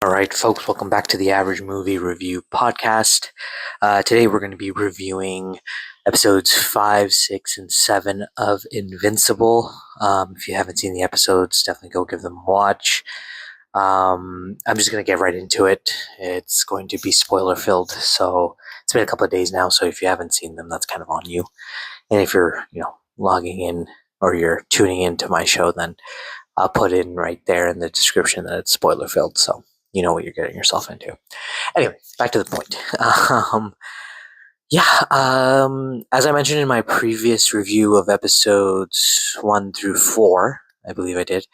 All right, folks, welcome back to the Average Movie Review Podcast. Today we're going to be reviewing episodes 5, 6, and 7 of Invincible. If you haven't seen the episodes, definitely go give them a watch. I'm just going to get right into it. It's going to be spoiler filled, so it's been a couple of days now, so if you haven't seen them, that's kind of on you. And if you're, logging in or you're tuning into my show, then I'll put in right there in the description that it's spoiler filled, so you know what you're getting yourself into. Anyway, back to the point. As I mentioned in my previous review of episodes 1 through 4, I believe I did,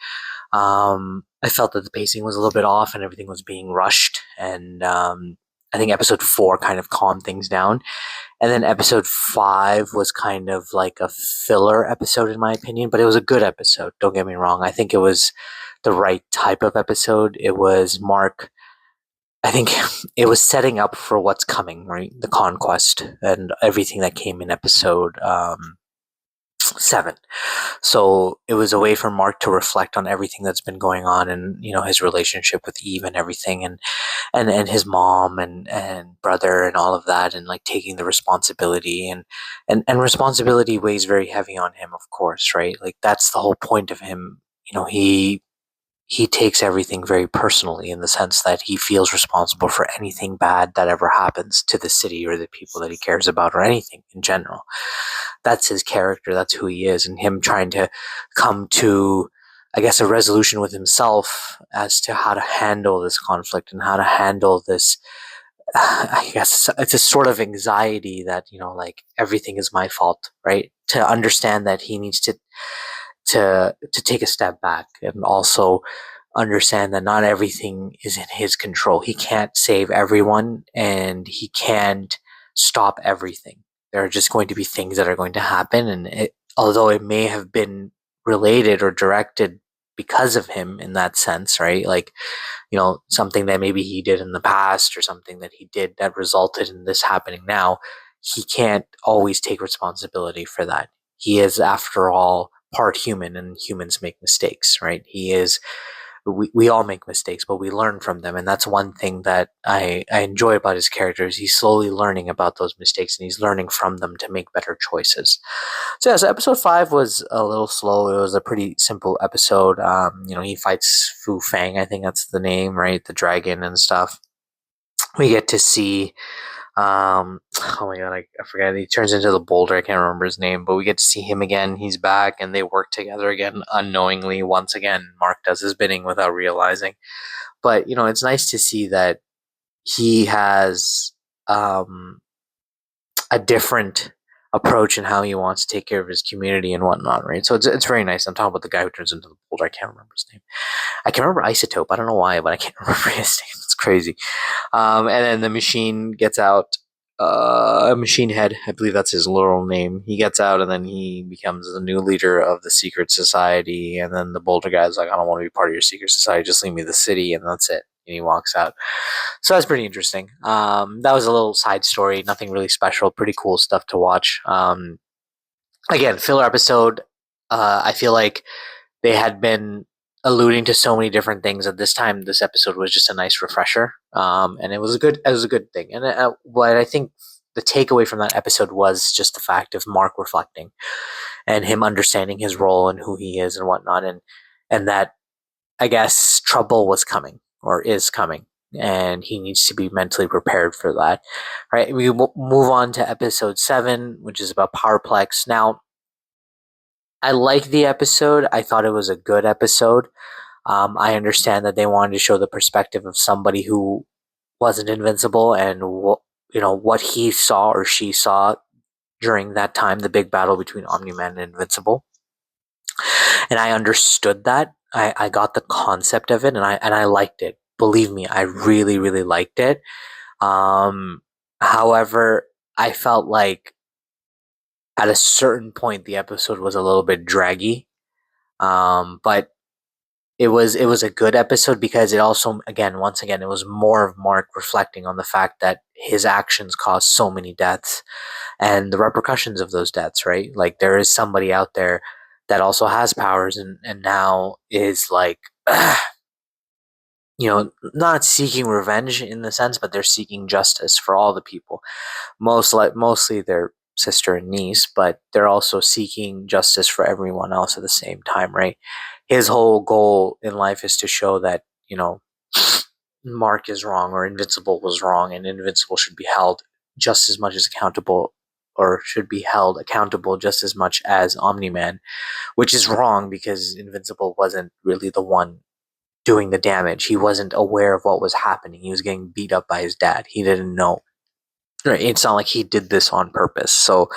I felt that the pacing was a little bit off and everything was being rushed. And I think episode 4 kind of calmed things down. And then episode 5 was kind of like a filler episode, in my opinion, but it was a good episode. Don't get me wrong. I think it was the right type of episode. It was I think it was setting up for what's coming, right? The conquest and everything that came in episode 7. So it was a way for Mark to reflect on everything that's been going on and, his relationship with Eve and everything and his mom and brother and all of that and like taking the responsibility and responsibility weighs very heavy on him, of course, right? Like that's the whole point of him. He takes everything very personally in the sense that he feels responsible for anything bad that ever happens to the city or the people that he cares about or anything in general. That's his character. That's who he is. And him trying to come to, I guess, a resolution with himself as to how to handle this conflict and how to handle this. I guess it's a sort of anxiety that, like everything is my fault, right? To understand that he needs to take a step back and also understand that not everything is in his control. He can't save everyone and he can't stop everything. There are just going to be things that are going to happen, and although it may have been related or directed because of him in that sense, right? Like, something that maybe he did in the past or something that he did that resulted in this happening now, he can't always take responsibility for that. He is, after all, part human, and humans make mistakes, right? We all make mistakes, but we learn from them. And that's one thing that I enjoy about his character is he's slowly learning about those mistakes and he's learning from them to make better choices. So episode 5 was a little slow. It was a pretty simple episode. He fights Fu Fang, I think that's the name, right? The dragon and stuff. We get to see oh my god, I forget. He turns into the boulder. I can't remember his name, but we get to see him again. He's back, and they work together again unknowingly. Once again, Mark does his bidding without realizing. But it's nice to see that he has a different approach in how he wants to take care of his community and whatnot, right? So it's very nice. I'm talking about the guy who turns into the boulder. I can't remember his name. I can remember Isotope. I don't know why, but I can't remember his name. It's crazy. And then the machine gets out. Machine Head, I believe that's his literal name. He gets out and then he becomes the new leader of the secret society. And then the Boulder guy's like, I don't want to be part of your secret society. Just leave me the city, and that's it. And he walks out. So that's pretty interesting. That was a little side story, nothing really special. Pretty cool stuff to watch. Again, filler episode. I feel like they had been alluding to so many different things at this time. This episode was just a nice refresher, and it was a good thing. And what I think the takeaway from that episode was just the fact of Mark reflecting and him understanding his role and who he is and whatnot, and that I guess trouble was coming or is coming, and he needs to be mentally prepared for that. Right? We move on to episode 7, which is about Powerplex. Now, I like the episode. I thought it was a good episode. I understand that they wanted to show the perspective of somebody who wasn't invincible and what he saw or she saw during that time, the big battle between Omni-Man and Invincible. And I understood that. I got the concept of it, and I liked it. Believe me, I really, really liked it. However, I felt like at a certain point the episode was a little bit draggy. But it was a good episode because it also once again it was more of Mark reflecting on the fact that his actions caused so many deaths and the repercussions of those deaths, right? Like there is somebody out there that also has powers and now is like not seeking revenge in the sense, but they're seeking justice for all the people. Mostly their sister and niece, but they're also seeking justice for everyone else at the same time, right? His whole goal in life is to show that, Mark is wrong or Invincible was wrong, and Invincible should be held just as much as accountable, or should be held accountable just as much as Omni Man, which is wrong because Invincible wasn't really the one doing the damage. He wasn't aware of what was happening. He was getting beat up by his dad. He didn't know. Right? It's not like he did this on purpose. So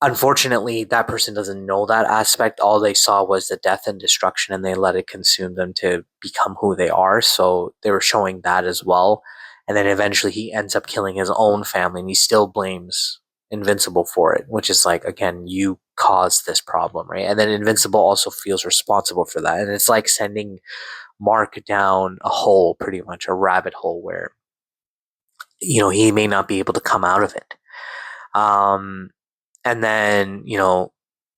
unfortunately, that person doesn't know that aspect. All they saw was the death and destruction, and they let it consume them to become who they are. So they were showing that as well. And then eventually he ends up killing his own family, and he still blames Invincible for it, which is like, again, you caused this problem, right? And then Invincible also feels responsible for that. And it's like sending Mark down a hole, pretty much a rabbit hole where, he may not be able to come out of it. Um, and then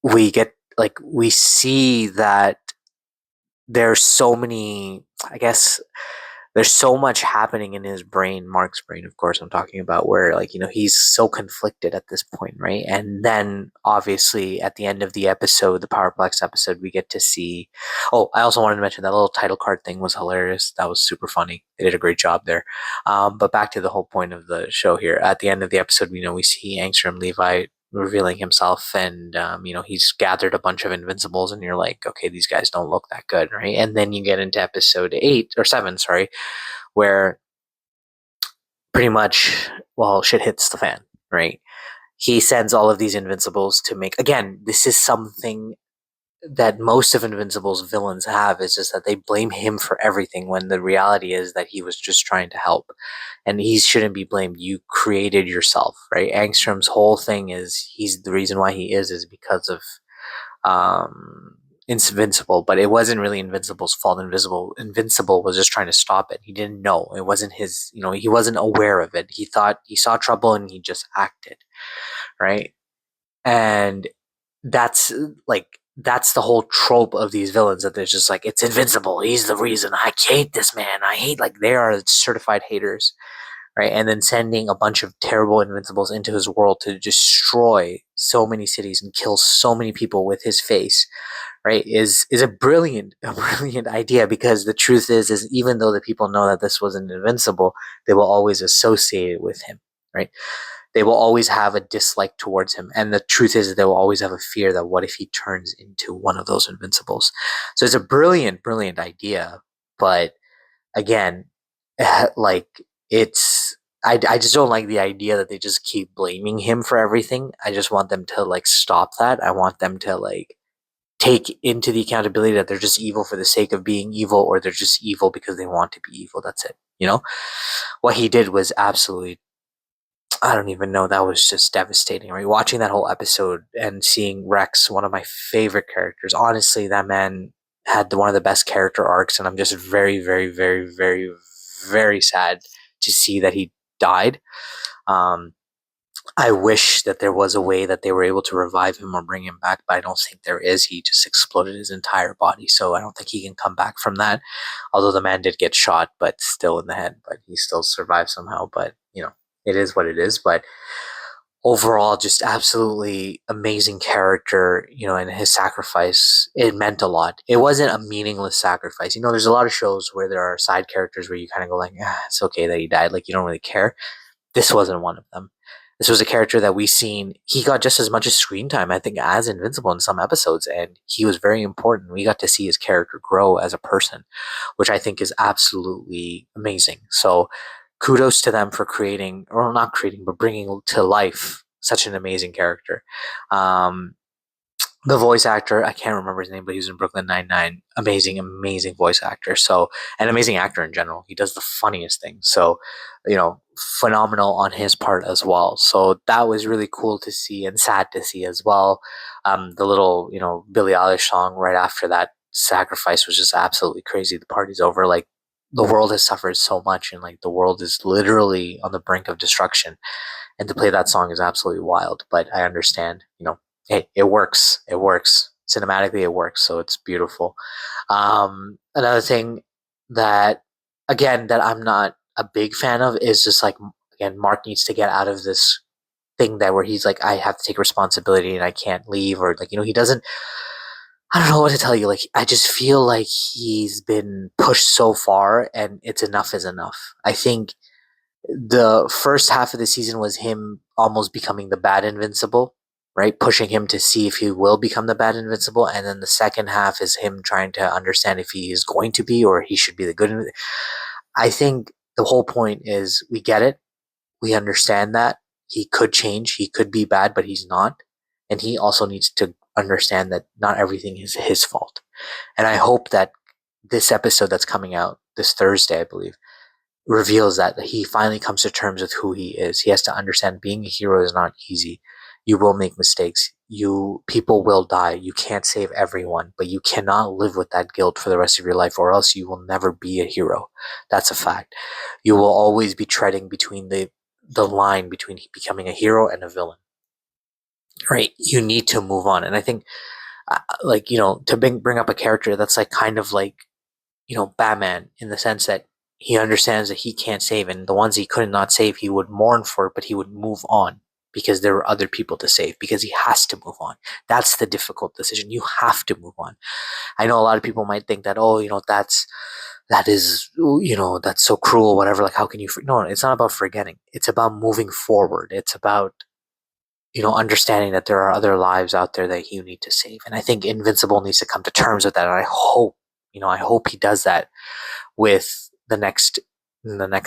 we see that there's so many, I guess, there's so much happening in his brain, Mark's brain, of course, I'm talking about, where, like, he's so conflicted at this point, right? And then obviously at the end of the episode, the Powerplex episode, we get to see. Oh, I also wanted to mention that little title card thing was hilarious. That was super funny. They did a great job there. But back to the whole point of the show here. At the end of the episode, we see Angstrom Levi revealing himself, and he's gathered a bunch of Invincibles, and you're like, okay, these guys don't look that good, right? And then you get into episode 8 or 7, sorry, where pretty much, well, shit hits the fan, right? He sends all of these Invincibles to make, again, this is something that most of Invincible's villains have, is just that they blame him for everything, when the reality is that he was just trying to help, and he shouldn't be blamed. You created yourself, right? Angstrom's whole thing is, he's the reason why he is because of um, Invincible, but it wasn't really Invincible's fault. Invincible was just trying to stop it. He didn't know. It wasn't his, he wasn't aware of it. He thought he saw trouble and he just acted, right? And that's that's the whole trope of these villains, that they're just like, it's Invincible. He's the reason. I hate this man. I hate, like, they are certified haters, right? And then sending a bunch of terrible Invincibles into his world to destroy so many cities and kill so many people with his face, right, is a brilliant idea, because the truth is even though the people know that this wasn't Invincible, they will always associate it with him, right? They will always have a dislike towards him, and the truth is they will always have a fear that, what if he turns into one of those Invincibles? So it's a brilliant idea, but again, like, it's I just don't like the idea that they just keep blaming him for everything. I just want them to, like, stop that. I want them to, like, take into the accountability that they're just evil for the sake of being evil, or they're just evil because they want to be evil. That's it. What he did was absolutely, I don't even know, that was just devastating, right? Watching that whole episode and seeing Rex, one of my favorite characters. Honestly, that man had one of the best character arcs, and I'm just very, very, very, very, very sad to see that he died. Um, I wish that there was a way that they were able to revive him or bring him back, but I don't think there is. He just exploded his entire body, so I don't think he can come back from that. Although the man did get shot, but still in the head, but he still survived somehow. But it is what it is. But overall, just absolutely amazing character, and his sacrifice, it meant a lot. It wasn't a meaningless sacrifice. There's a lot of shows where there are side characters where you kind of go like, it's okay that he died, like, you don't really care. This wasn't one of them. This was a character that we seen. He got just as much as screen time, I think, as Invincible in some episodes, and he was very important. We got to see his character grow as a person, which I think is absolutely amazing. So, kudos to them for creating, or not creating, but bringing to life such an amazing character. Um, the voice actor, I can't remember his name, but he was in Brooklyn Nine-Nine. Amazing voice actor. So, an amazing actor in general. He does the funniest things. So, phenomenal on his part as well. So that was really cool to see and sad to see as well. The little, Billie Eilish song right after that sacrifice was just absolutely crazy. The party's over. Like, the world has suffered so much, and, like, the world is literally on the brink of destruction. And to play that song is absolutely wild. But I understand, hey, it works. It works. Cinematically, it works. So it's beautiful. Another thing, that, again, that I'm not a big fan of is just like, again, Mark needs to get out of this thing that where he's like, I have to take responsibility and I can't leave, or like, he doesn't. I don't know what to tell you. Like, I just feel like he's been pushed so far, and it's enough is enough. I think the first half of the season was him almost becoming the bad Invincible, right? Pushing him to see if he will become the bad Invincible, and then the second half is him trying to understand if he is going to be or he should be the good. I think the whole point is we get it, we understand that he could change, he could be bad, but he's not, and he also needs to understand that not everything is his fault. And I hope that this episode that's coming out this Thursday, I believe, reveals that he finally comes to terms with who he is. He has to understand being a hero is not easy. You will make mistakes. People will die. You can't save everyone, but you cannot live with that guilt for the rest of your life, or else you will never be a hero. That's a fact. You will always be treading between the line between becoming a hero and a villain. Right? You need to move on. And I think like, to bring up a character that's like kind of like, Batman, in the sense that he understands that he can't save, and the ones he could not save, he would mourn for, but he would move on because there were other people to save, because he has to move on. That's the difficult decision. You have to move on. I know a lot of people might think that, oh, that is, that's so cruel, whatever. Like, how can you, no, it's not about forgetting. It's about moving forward. It's about, understanding that there are other lives out there that you need to save. And I think Invincible needs to come to terms with that. And I hope he does that with the next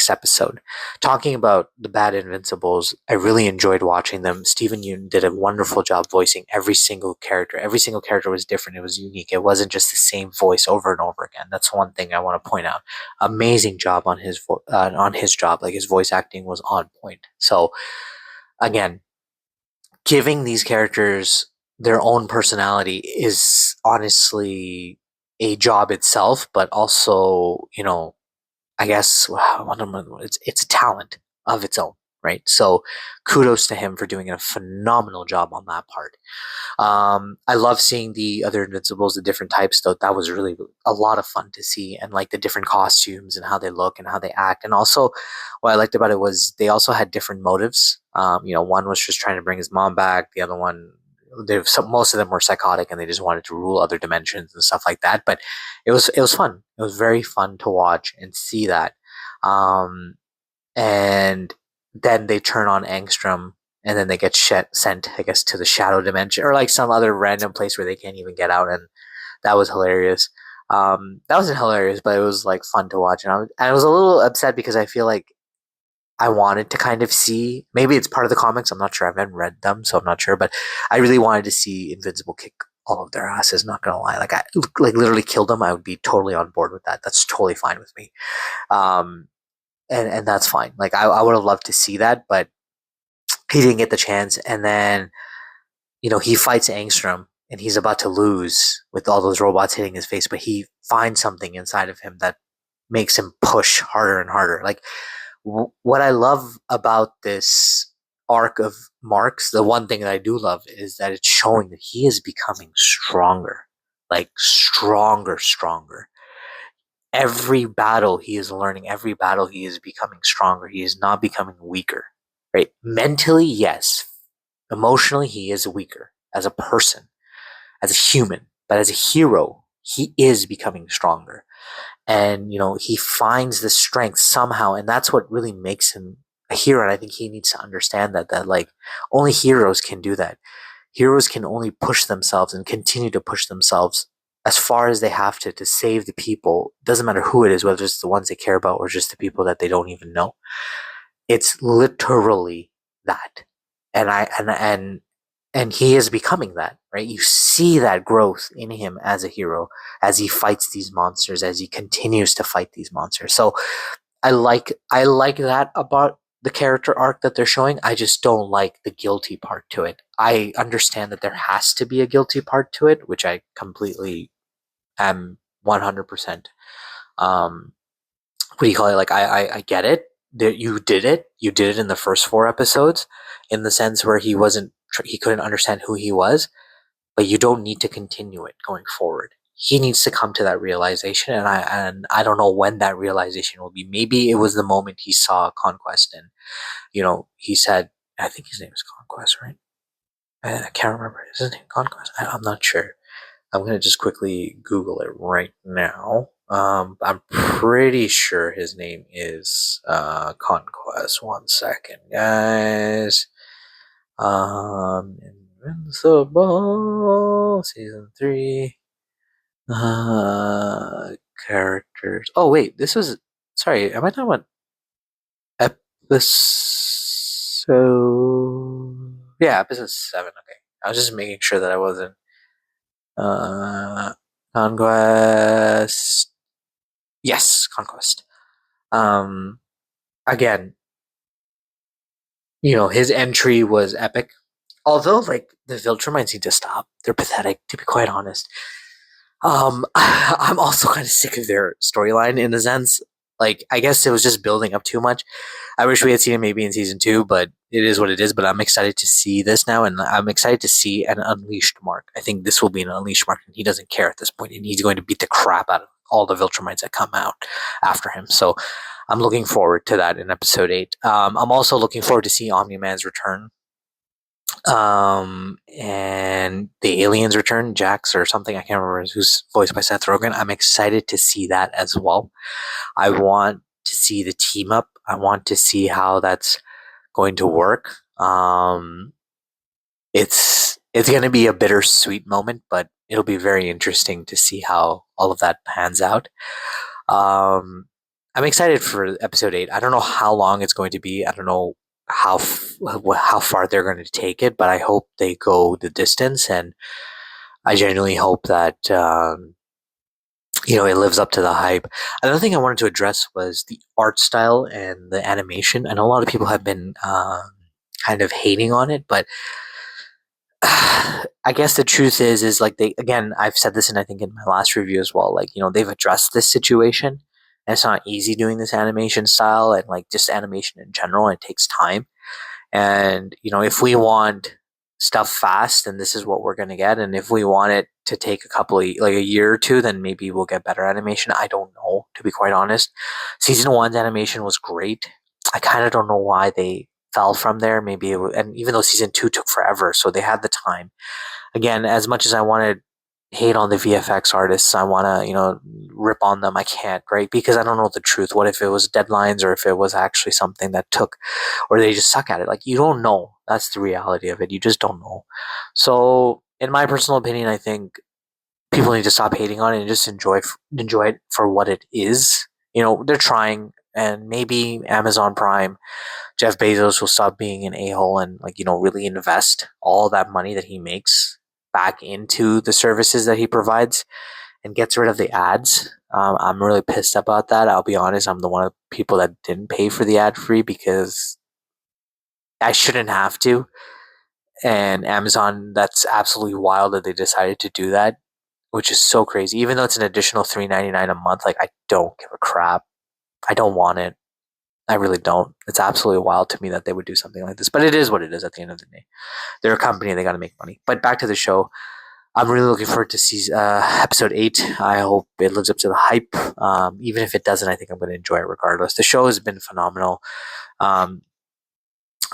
episode. Talking about the bad Invincibles, I really enjoyed watching them. Stephen Yeun did a wonderful job voicing every single character. Every single character was different. It was unique. It wasn't just the same voice over and over again. That's one thing I want to point out. Amazing job on his job. Like, his voice acting was on point. So again, giving these characters their own personality is honestly a job itself, but also, I guess, it's a talent of its own, right? So kudos to him for doing a phenomenal job on that part. I love seeing the other Invincibles, the different types, though. That was really a lot of fun to see, and like the different costumes and how they look and how they act. And also, what I liked about it was they also had different motives. One was just trying to bring his mom back. The other one, most of them were psychotic and they just wanted to rule other dimensions and stuff like that. But it was fun. It was very fun to watch and see that. And then they turn on Angstrom, and then they get sent, I guess, to the shadow dimension or like some other random place where they can't even get out, and that was hilarious. That wasn't hilarious, but it was like fun to watch, and I was a little upset because I feel like I wanted to kind of see. Maybe it's part of the comics. I'm not sure. I haven't read them, so I'm not sure. But I really wanted to see Invincible kick all of their asses. Not gonna lie, like I like literally killed them. I would be totally on board with that. That's totally fine with me. Um, and that's fine. Like, I would have loved to see that, but he didn't get the chance. And then, he fights Angstrom, and he's about to lose with all those robots hitting his face, but he finds something inside of him that makes him push harder and harder. Like, what I love about this arc of Mark's, the one thing that I do love is that it's showing that he is becoming stronger, like stronger. Every battle he is learning, every battle he is becoming stronger. He is not becoming weaker, right? Mentally, yes. Emotionally, he is weaker as a person, as a human, but as a hero, he is becoming stronger. And, he finds the strength somehow, and that's what really makes him a hero. And I think he needs to understand that like only heroes can do that. Heroes can only push themselves and continue to push themselves as far as they have to save the people. Doesn't matter who it is, whether it's the ones they care about or just the people that they don't even know. It's literally that. And he is becoming that, right? You see that growth in him as a hero, as he fights these monsters, as he continues to fight these monsters. So I like that about the character arc that they're showing. I just don't like the guilty part to it. I understand that there has to be a guilty part to it, which I completely am 100%. What do you call it? Like, I get it. That you did it. You did it in the first 4 episodes, in the sense where he couldn't understand who he was, but you don't need to continue it going forward. he needs to come to that realization, and I don't know when that realization will be. Maybe it was the moment he saw Conquest, and he said, I think his name is Conquest, right? I can't remember. Is his name Conquest? I'm not sure. I'm gonna just quickly Google it right now. I'm pretty sure his name is Conquest. 1 second, guys. Invincible season 3. Uh, Characters. Oh wait, this was. Sorry, am I talking about episode? Yeah, episode 7. Okay, I was just making sure that I wasn't. Uh, Conquest. Yes, Conquest. Um, Again, his entry was epic. Although, like, the Viltrumites need to stop. They're pathetic, to be quite honest. I'm also kind of sick of their storyline in a sense. Like, I guess it was just building up too much. I wish we had seen it maybe in season 2, but it is what it is. But I'm excited to see this now, and I'm excited to see an unleashed Mark. I think this will be an unleashed Mark, and he doesn't care at this point, and he's going to beat the crap out of all the Viltrumites that come out after him. So I'm looking forward to that in episode 8. I'm also looking forward to see Omni Man's return, and the aliens return, Jax or something, I can't remember, who's voiced by Seth Rogen. I'm excited to see that as well. I want to see the team up. I want to see how that's going to work. It's going to be a bittersweet moment, but it'll be very interesting to see how all of that pans out. I'm excited for episode 8. I don't know how long it's going to be. I don't know how far they're going to take it, but I hope they go the distance, and I genuinely hope that it lives up to the hype. Another thing I wanted to address was the art style and the animation. I know a lot of people have been kind of hating on it, but I guess the truth is like I've said this, and I think in my last review as well, like, they've addressed this situation, and it's not easy doing this animation style and like just animation in general. It takes time. And, if we want stuff fast, then this is what we're going to get. And if we want it to take like a year or two, then maybe we'll get better animation. I don't know, to be quite honest. Season 1's animation was great. I kind of don't know why they fell from there. Maybe and even though season 2 took forever, so they had the time. Again, as much as I wanted hate on the VFX artists, I want to, rip on them. I can't, right? Because I don't know the truth. What if it was deadlines, or if it was actually something that took, or they just suck at it? Like, you don't know. That's the reality of it. You just don't know. So, in my personal opinion, I think people need to stop hating on it and just enjoy it for what it is. They're trying, and maybe Amazon Prime, Jeff Bezos will stop being an a-hole and, like, really invest all that money that he makes back into the services that he provides and gets rid of the ads. I'm really pissed about that. I'll be honest. I'm the one of the people that didn't pay for the ad free because I shouldn't have to. And Amazon, that's absolutely wild that they decided to do that, which is so crazy. Even though it's an additional $3.99 a month, like, I don't give a crap. I don't want it. I really don't. It's absolutely wild to me that they would do something like this. But it is what it is at the end of the day. They're a company, they got to make money. But back to the show. I'm really looking forward to see episode 8. I hope it lives up to the hype. Even if it doesn't, I think I'm going to enjoy it regardless. The show has been phenomenal. Um,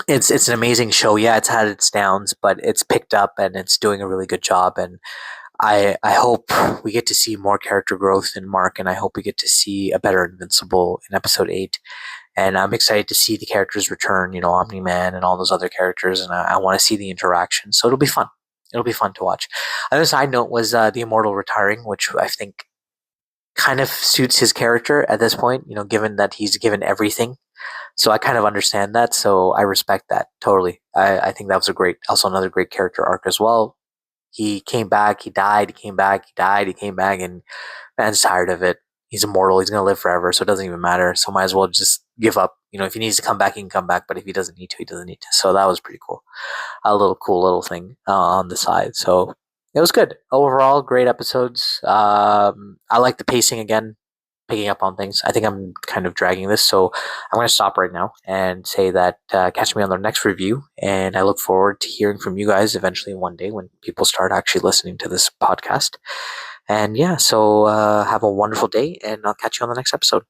it's an amazing show. Yeah, it's had its downs, but it's picked up and it's doing a really good job. And I hope we get to see more character growth in Mark, and I hope we get to see a better Invincible in episode 8. And I'm excited to see the characters return, Omni Man and all those other characters, and I want to see the interaction. So it'll be fun. It'll be fun to watch. Another side note was the Immortal retiring, which I think kind of suits his character at this point, given that he's given everything. So I kind of understand that. So I respect that totally. I think that was also another great character arc as well. He came back, he died, he came back, he died, he came back, and man's tired of it. He's immortal. He's going to live forever, so it doesn't even matter. So might as well just give up. If he needs to come back, he can come back. But if he doesn't need to, he doesn't need to. So that was pretty cool. A little cool little thing on the side. So it was good. Overall, great episodes. I like the pacing again, picking up on things. I think I'm kind of dragging this. So I'm going to stop right now and say that catch me on the next review. And I look forward to hearing from you guys eventually one day when people start actually listening to this podcast. And yeah, so have a wonderful day, and I'll catch you on the next episode.